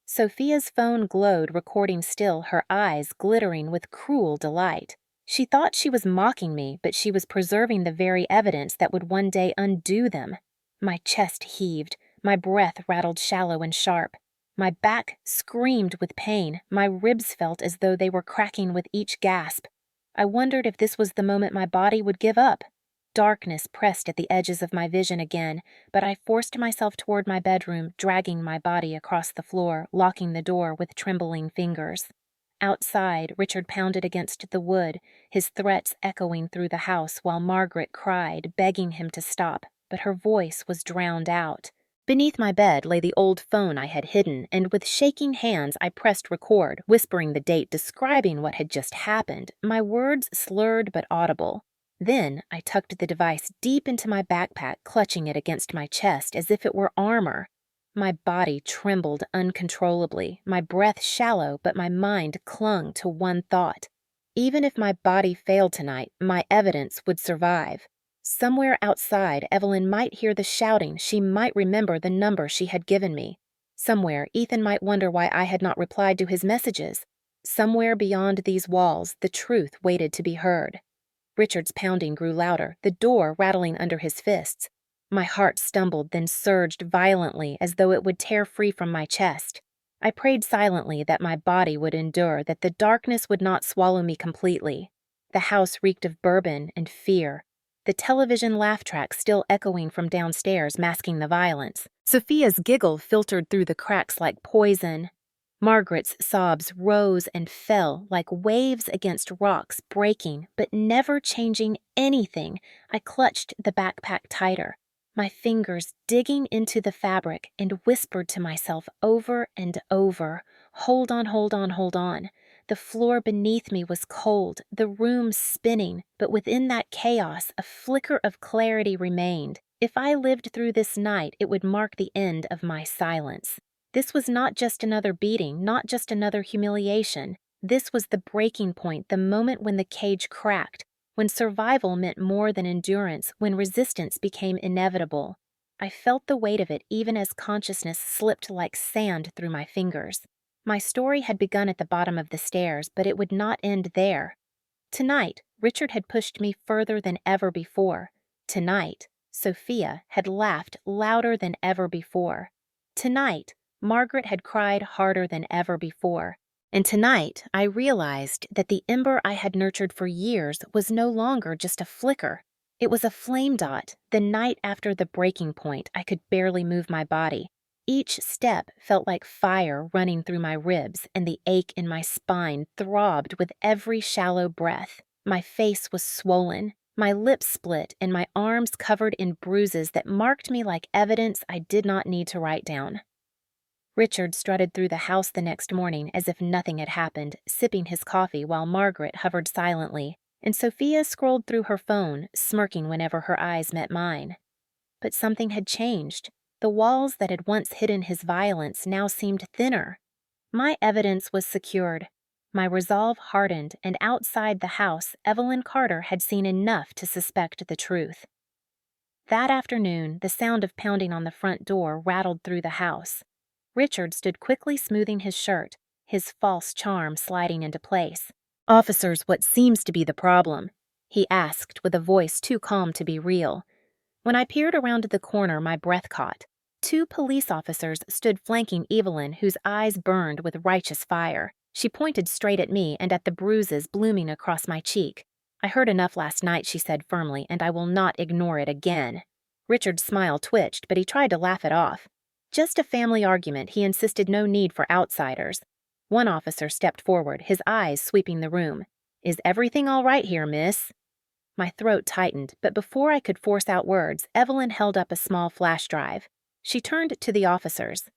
Sophia's phone glowed, recording still, her eyes glittering with cruel delight. She thought she was mocking me, but she was preserving the very evidence that would one day undo them. My chest heaved, my breath rattled shallow and sharp. My back screamed with pain, my ribs felt as though they were cracking with each gasp. I wondered if this was the moment my body would give up. Darkness pressed at the edges of my vision again, but I forced myself toward my bedroom, dragging my body across the floor, locking the door with trembling fingers. Outside, Richard pounded against the wood, his threats echoing through the house while Margaret cried, begging him to stop, but her voice was drowned out. Beneath my bed lay the old phone I had hidden, and with shaking hands I pressed record, whispering the date describing what had just happened, my words slurred but audible. Then I tucked the device deep into my backpack, clutching it against my chest as if it were armor. My body trembled uncontrollably, my breath shallow, but my mind clung to one thought. Even if my body failed tonight, my evidence would survive. Somewhere outside, Evelyn might hear the shouting, she might remember the number she had given me. Somewhere, Ethan might wonder why I had not replied to his messages. Somewhere beyond these walls, the truth waited to be heard. Richard's pounding grew louder, the door rattling under his fists. My heart stumbled, then surged violently as though it would tear free from my chest. I prayed silently that my body would endure, that the darkness would not swallow me completely. The house reeked of bourbon and fear. The television laugh track still echoing from downstairs, masking the violence. Sophia's giggle filtered through the cracks like poison. Margaret's sobs rose and fell like waves against rocks, breaking, but never changing anything. I clutched the backpack tighter, my fingers digging into the fabric, and whispered to myself over and over, "Hold on, hold on, hold on." The floor beneath me was cold, the room spinning, but within that chaos, a flicker of clarity remained. If I lived through this night, it would mark the end of my silence. This was not just another beating, not just another humiliation. This was the breaking point, the moment when the cage cracked, when survival meant more than endurance, when resistance became inevitable. I felt the weight of it even as consciousness slipped like sand through my fingers. My story had begun at the bottom of the stairs, but it would not end there. Tonight, Richard had pushed me further than ever before. Tonight, Sophia had laughed louder than ever before. Tonight, Margaret had cried harder than ever before. And tonight, I realized that the ember I had nurtured for years was no longer just a flicker. It was a flame dot. The night after the breaking point, I could barely move my body. Each step felt like fire running through my ribs, and the ache in my spine throbbed with every shallow breath. My face was swollen, my lips split, and my arms covered in bruises that marked me like evidence I did not need to write down. Richard strutted through the house the next morning as if nothing had happened, sipping his coffee while Margaret hovered silently, and Sophia scrolled through her phone, smirking whenever her eyes met mine. But something had changed. The walls that had once hidden his violence now seemed thinner. My evidence was secured. My resolve hardened, and outside the house, Evelyn Carter had seen enough to suspect the truth. That afternoon, the sound of pounding on the front door rattled through the house. Richard stood quickly smoothing his shirt, his false charm sliding into place. "Officers, what seems to be the problem?" he asked with a voice too calm to be real. When I peered around the corner, my breath caught. 2 police officers stood flanking Evelyn, whose eyes burned with righteous fire. She pointed straight at me and at the bruises blooming across my cheek. "I heard enough last night," she said firmly, "and I will not ignore it again." Richard's smile twitched, but he tried to laugh it off. "Just a family argument," he insisted, "no need for outsiders." One officer stepped forward, his eyes sweeping the room. "Is everything all right here, miss?" My throat tightened, but before I could force out words, Evelyn held up a small flash drive. She turned to the officers.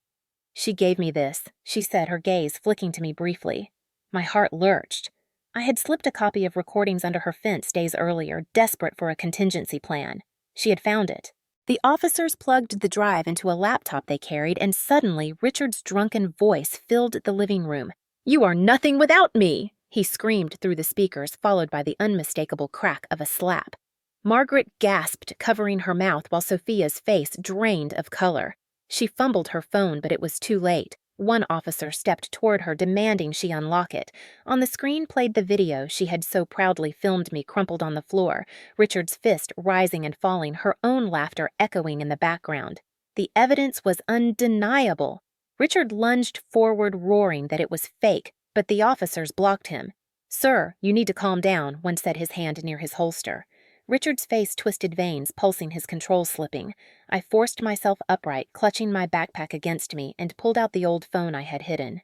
"She gave me this," she said, her gaze flicking to me briefly. My heart lurched. I had slipped a copy of recordings under her fence days earlier, desperate for a contingency plan. She had found it. The officers plugged the drive into a laptop they carried, and suddenly Richard's drunken voice filled the living room. "You are nothing without me!" he screamed through the speakers, followed by the unmistakable crack of a slap. Margaret gasped, covering her mouth while Sophia's face drained of color. She fumbled her phone, but it was too late. One officer stepped toward her, demanding she unlock it. On the screen played the video she had so proudly filmed me crumpled on the floor, Richard's fist rising and falling, her own laughter echoing in the background. The evidence was undeniable. Richard lunged forward, roaring that it was fake, but the officers blocked him. "Sir, you need to calm down," one said, his hand near his holster. Richard's face twisted, veins pulsing, his control slipping. I forced myself upright, clutching my backpack against me, and pulled out the old phone I had hidden.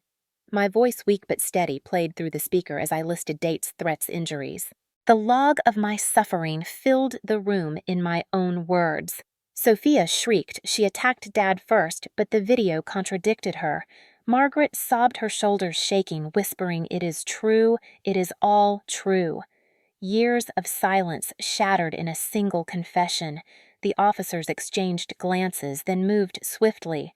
My voice, weak but steady, played through the speaker as I listed dates, threats, injuries. The log of my suffering filled the room in my own words. Sophia shrieked. She attacked Dad first, but the video contradicted her. Margaret sobbed, her shoulders shaking, whispering, "It is true, it is all true." Years of silence shattered in a single confession. The officers exchanged glances, then moved swiftly.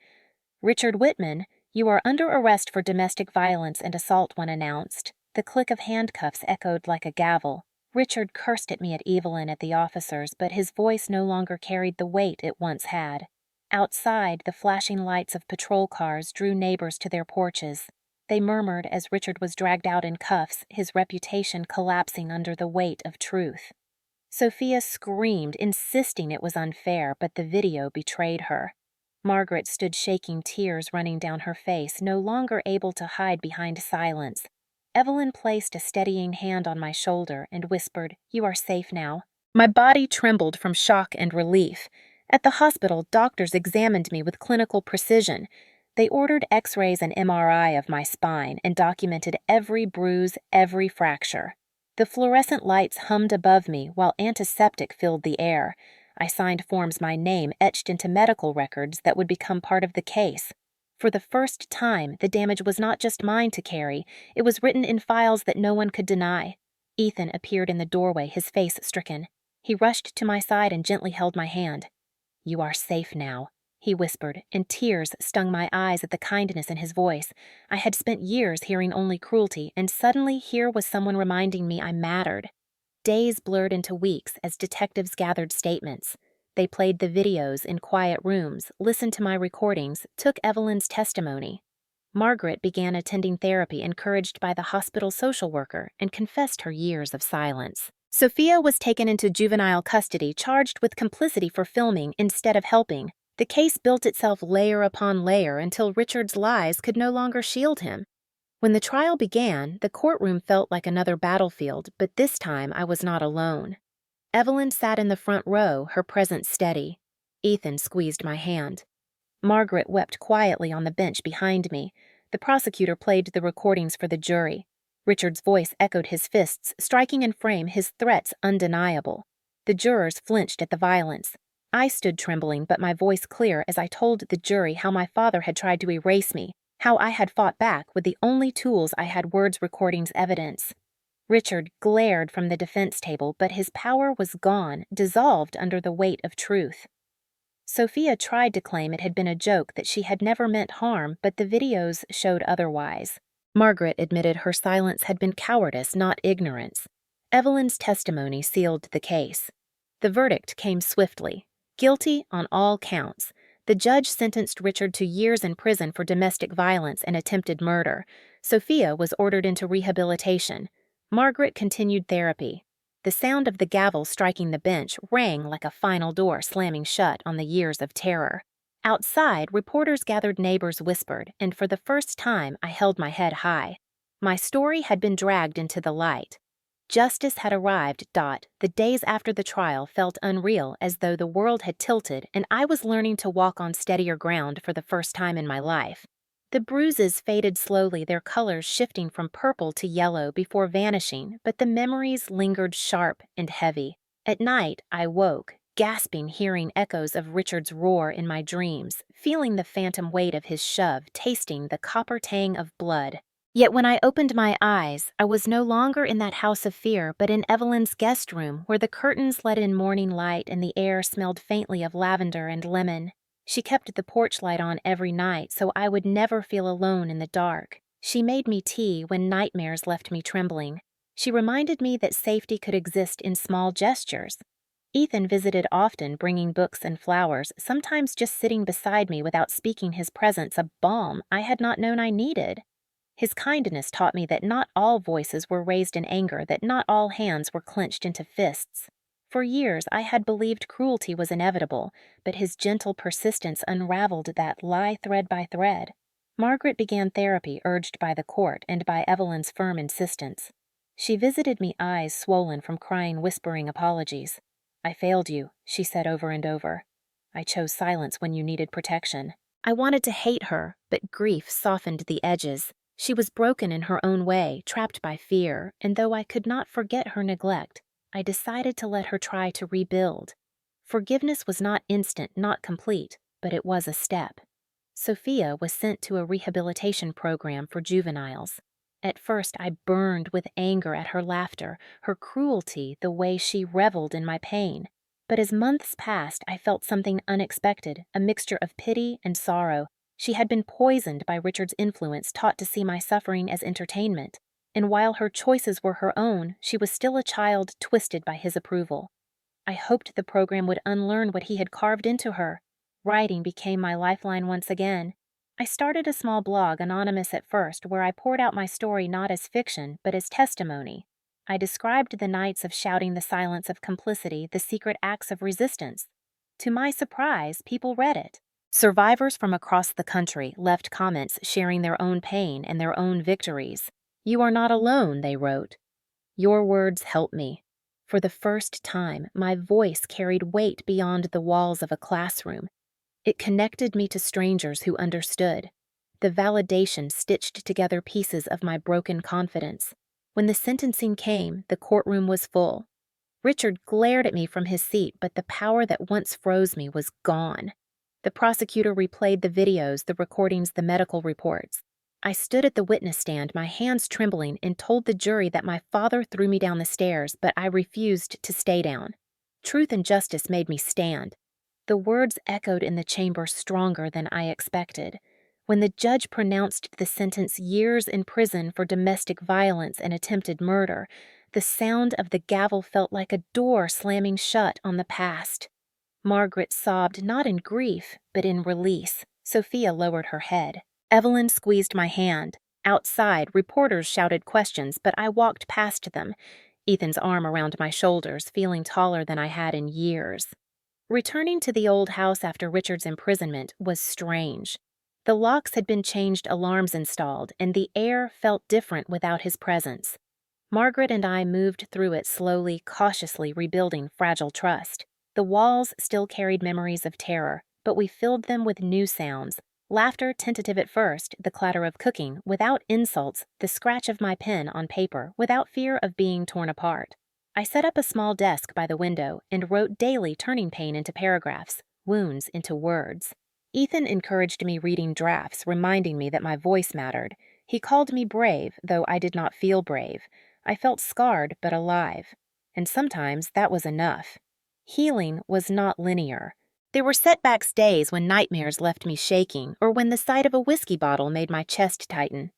"Richard Whitman, you are under arrest for domestic violence and assault," one announced. The click of handcuffs echoed like a gavel. Richard cursed at me, at Evelyn, at the officers, but his voice no longer carried the weight it once had. Outside, the flashing lights of patrol cars drew neighbors to their porches. They murmured as Richard was dragged out in cuffs, his reputation collapsing under the weight of truth. Sophia screamed, insisting it was unfair, but the video betrayed her. Margaret stood shaking, tears running down her face, no longer able to hide behind silence. Evelyn placed a steadying hand on my shoulder and whispered, "You are safe now." My body trembled from shock and relief. At the hospital, doctors examined me with clinical precision. They ordered X-rays and MRI of my spine and documented every bruise, every fracture. The fluorescent lights hummed above me while antiseptic filled the air. I signed forms, my name etched into medical records that would become part of the case. For the first time, the damage was not just mine to carry. It was written in files that no one could deny. Ethan appeared in the doorway, his face stricken. He rushed to my side and gently held my hand. "You are safe now," he whispered, and tears stung my eyes at the kindness in his voice. I had spent years hearing only cruelty, and suddenly here was someone reminding me I mattered. Days blurred into weeks as detectives gathered statements. They played the videos in quiet rooms, listened to my recordings, took Evelyn's testimony. Margaret began attending therapy, encouraged by the hospital social worker, and confessed her years of silence. Sophia was taken into juvenile custody, charged with complicity for filming instead of helping. The case built itself layer upon layer until Richard's lies could no longer shield him. When the trial began, the courtroom felt like another battlefield, but this time I was not alone. Evelyn sat in the front row, her presence steady. Ethan squeezed my hand. Margaret wept quietly on the bench behind me. The prosecutor played the recordings for the jury. Richard's voice echoed, his fists striking in frame, his threats undeniable. The jurors flinched at the violence. I stood trembling, but my voice clear as I told the jury how my father had tried to erase me, how I had fought back with the only tools I had: words, recordings, evidence. Richard glared from the defense table, but his power was gone, dissolved under the weight of truth. Sophia tried to claim it had been a joke, that she had never meant harm, but the videos showed otherwise. Margaret admitted her silence had been cowardice, not ignorance. Evelyn's testimony sealed the case. The verdict came swiftly. Guilty on all counts. The judge sentenced Richard to years in prison for domestic violence and attempted murder. Sophia was ordered into rehabilitation. Margaret continued therapy. The sound of the gavel striking the bench rang like a final door slamming shut on the years of terror. Outside, reporters gathered, neighbors whispered, and for the first time I held my head high. My story had been dragged into the light. Justice had arrived. The days after the trial felt unreal, as though the world had tilted and I was learning to walk on steadier ground for the first time in my life. The bruises faded slowly, their colors shifting from purple to yellow before vanishing, but the memories lingered sharp and heavy. At night, I woke, gasping, hearing echoes of Richard's roar in my dreams, feeling the phantom weight of his shove, tasting the copper tang of blood. Yet when I opened my eyes, I was no longer in that house of fear, but in Evelyn's guest room, where the curtains let in morning light and the air smelled faintly of lavender and lemon. She kept the porch light on every night so I would never feel alone in the dark. She made me tea when nightmares left me trembling. She reminded me that safety could exist in small gestures. Ethan visited often, bringing books and flowers, sometimes just sitting beside me without speaking, his presence a balm I had not known I needed. His kindness taught me that not all voices were raised in anger, that not all hands were clenched into fists. For years I had believed cruelty was inevitable, but his gentle persistence unraveled that lie thread by thread. Margaret began therapy, urged by the court and by Evelyn's firm insistence. She visited me, eyes swollen from crying, whispering apologies. "I failed you," she said over and over. "I chose silence when you needed protection." I wanted to hate her, but grief softened the edges. She was broken in her own way, trapped by fear, and though I could not forget her neglect, I decided to let her try to rebuild. Forgiveness was not instant, not complete, but it was a step. Sophia was sent to a rehabilitation program for juveniles. At first, I burned with anger at her laughter, her cruelty, the way she reveled in my pain. But as months passed, I felt something unexpected, a mixture of pity and sorrow. She had been poisoned by Richard's influence, taught to see my suffering as entertainment. And while her choices were her own, she was still a child twisted by his approval. I hoped the program would unlearn what he had carved into her. Writing became my lifeline once again. I started a small blog, anonymous at first, where I poured out my story not as fiction, but as testimony. I described the nights of shouting the silence of complicity, the secret acts of resistance. To my surprise, people read it. Survivors from across the country left comments sharing their own pain and their own victories. "You are not alone," they wrote. "Your words help me." For the first time, my voice carried weight beyond the walls of a classroom. It connected me to strangers who understood. The validation stitched together pieces of my broken confidence. When the sentencing came, the courtroom was full. Richard glared at me from his seat, but the power that once froze me was gone. The prosecutor replayed the videos, the recordings, the medical reports. I stood at the witness stand, my hands trembling, and told the jury that my father threw me down the stairs, but I refused to stay down. Truth and justice made me stand. The words echoed in the chamber stronger than I expected. When the judge pronounced the sentence years in prison for domestic violence and attempted murder, the sound of the gavel felt like a door slamming shut on the past. Margaret sobbed not in grief, but in release. Sophia lowered her head. Evelyn squeezed my hand. Outside, reporters shouted questions, but I walked past them, Ethan's arm around my shoulders, feeling taller than I had in years. Returning to the old house after Richard's imprisonment was strange. The locks had been changed, alarms installed, and the air felt different without his presence. Margaret and I moved through it slowly, cautiously rebuilding fragile trust. The walls still carried memories of terror, but we filled them with new sounds. Laughter, tentative at first, the clatter of cooking, without insults, the scratch of my pen on paper, without fear of being torn apart. I set up a small desk by the window and wrote daily, turning pain into paragraphs, wounds into words. Ethan encouraged me reading drafts, reminding me that my voice mattered. He called me brave, though I did not feel brave. I felt scarred but alive. And sometimes that was enough. Healing was not linear. There were setbacks days when nightmares left me shaking, or when the sight of a whiskey bottle made my chest tighten.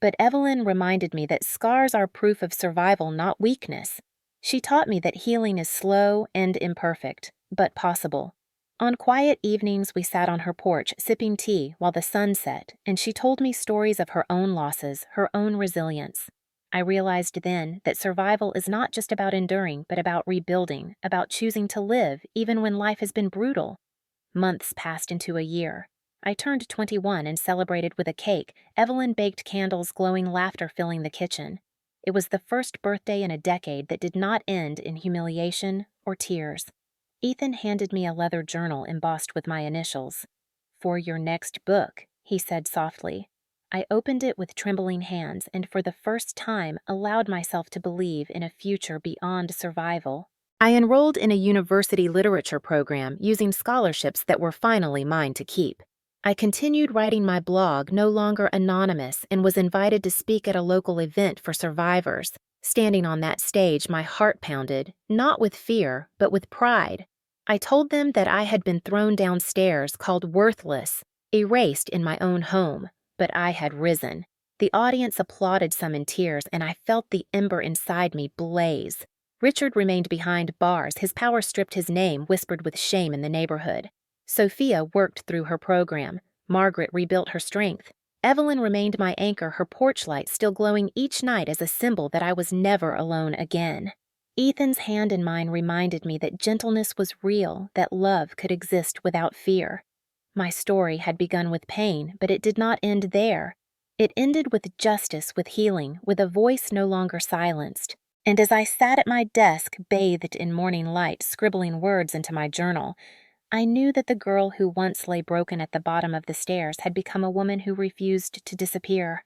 But Evelyn reminded me that scars are proof of survival, not weakness. She taught me that healing is slow and imperfect, but possible. On quiet evenings, we sat on her porch, sipping tea while the sun set, and she told me stories of her own losses, her own resilience. I realized then that survival is not just about enduring, but about rebuilding, about choosing to live even when life has been brutal. Months passed into a year. I turned 21 and celebrated with a cake. Evelyn baked candles, glowing laughter filling the kitchen. It was the first birthday in a decade that did not end in humiliation or tears. Ethan handed me a leather journal embossed with my initials. "For your next book," he said softly. I opened it with trembling hands and for the first time allowed myself to believe in a future beyond survival. I enrolled in a university literature program using scholarships that were finally mine to keep. I continued writing my blog, no longer anonymous, and was invited to speak at a local event for survivors. Standing on that stage, my heart pounded, not with fear, but with pride. I told them that I had been thrown downstairs, called worthless, erased in my own home, but I had risen. The audience applauded, some in tears, and I felt the ember inside me blaze. Richard remained behind bars, his power stripped, his name whispered with shame in the neighborhood. Sophia worked through her program. Margaret rebuilt her strength. Evelyn remained my anchor, her porch light still glowing each night as a symbol that I was never alone again. Ethan's hand in mine reminded me that gentleness was real, that love could exist without fear. My story had begun with pain, but it did not end there. It ended with justice, with healing, with a voice no longer silenced. And as I sat at my desk, bathed in morning light, scribbling words into my journal, I knew that the girl who once lay broken at the bottom of the stairs had become a woman who refused to disappear.